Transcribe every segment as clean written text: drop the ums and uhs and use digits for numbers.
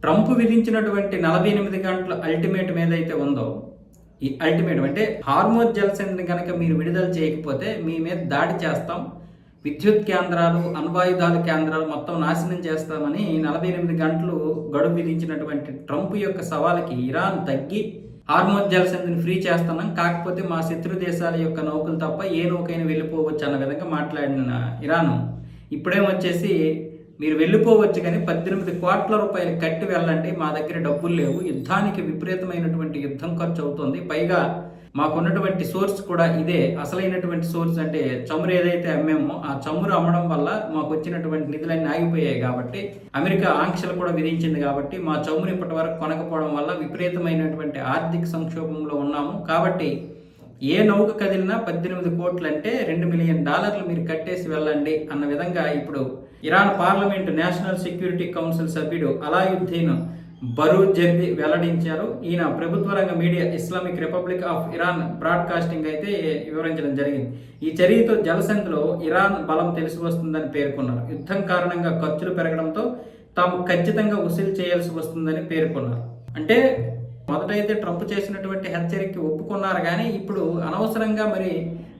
Trump విధించినటువంటి 48 గంటల ultimatum ఏదైతే ఉందో, ఈ అల్టిమేటం అంటే హార్మోజ్ జలసంధిని కనుక మీరు విడుదల చేయకపోతే మీ మీద దాడి చేస్తాం, విద్యుత్ కేంద్రాలు, అణ్వాయుధాల కేంద్రాలు మొత్తం నాశనం చేస్తామని 48 గంటలు గడువు విధించినటువంటి ట్రంప్ యొక్క సవాలుకి ఇరాన్ తగ్గి హార్మోజ్ జలసంధిని ఫ్రీ చేస్తున్నాం, కాకపోతే మా శత్రు దేశాల యొక్క నౌకలు తప్ప ఏ నౌకైనా వెళ్ళిపోవచ్చు అన్న విధంగా మాట్లాడిన ఇరాన్ ఇప్పుడేమొచ్చేసి మీరు వెళ్ళిపోవచ్చు కానీ 18 కోట్ల రూపాయలు కట్టి వెళ్ళండి, మా దగ్గర డబ్బులు లేవు, యుద్ధానికి విపరీతమైనటువంటి యుద్ధం ఖర్చు అవుతుంది, పైగా మాకున్నటువంటి సోర్స్ కూడా ఇదే, అసలైనటువంటి సోర్స్ అంటే చమురు ఏదైతే అమ్మామో ఆ చమురు అమ్మడం వల్ల మాకు వచ్చినటువంటి నిధులన్నీ ఆగిపోయాయి కాబట్టి అమెరికా ఆంక్షలు కూడా విధించింది కాబట్టి మా చమురు ఇప్పటి వరకు కొనకపోవడం వల్ల విపరీతమైనటువంటి ఆర్థిక సంక్షోభంలో ఉన్నాము, కాబట్టి ఏ నౌక కదిలినా 18 కోట్లు అంటే $2 మిలియన్ మీరు కట్టేసి వెళ్ళండి అన్న విధంగా ఇప్పుడు Iran parliament national security council సభ్యుడు అలాయుద్దీన్ బరూజర్ది వెల్లడించారు. ఈయన ప్రభుత్వ రంగ media Islamic republic of Iran broadcasting అయితే వివరించడం జరిగింది. ఈ చర్యతో జలసంధిలో ఇరాన్ బలం తెలిసి వస్తుందని పేర్కొన్నారు. యుద్ధం కారణంగా ఖర్చులు పెరగడంతో తాము ఖచ్చితంగా వసూలు చేయాల్సి వస్తుందని పేర్కొన్నారు. అంటే మొదటైతే ట్రంప్ చేసినటువంటి హెచ్చరికకి ఒప్పుకున్నారు కానీ ఇప్పుడు అనవసరంగా మరి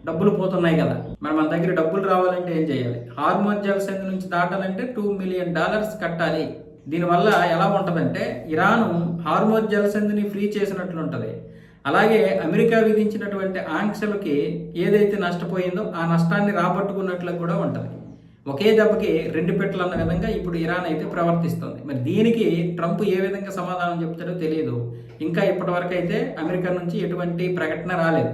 డబ్బులు పోతున్నాయి కదా, మరి మన దగ్గర డబ్బులు రావాలంటే ఏం చేయాలి? హార్మోజ్ జలసంధి నుంచి దాటాలంటే $2 మిలియన్ కట్టాలి. దీనివల్ల ఎలా ఉంటుందంటే ఇరాను హార్మోజ్ జలసంధిని ఫ్రీ చేసినట్లు ఉంటుంది, అలాగే అమెరికా విధించినటువంటి ఆంక్షలకి ఏదైతే నష్టపోయిందో ఆ నష్టాన్ని రాబట్టుకున్నట్లు కూడా ఉంటుంది. ఒకే దెబ్బకి 2 పెట్టలు అన్న విధంగా ఇప్పుడు ఇరాన్ అయితే ప్రవర్తిస్తుంది. మరి దీనికి ట్రంప్ ఏ విధంగా సమాధానం చెప్తాడో తెలియదు. ఇంకా ఇప్పటి వరకు అయితే అమెరికా నుంచి ఎటువంటి ప్రకటన రాలేదు.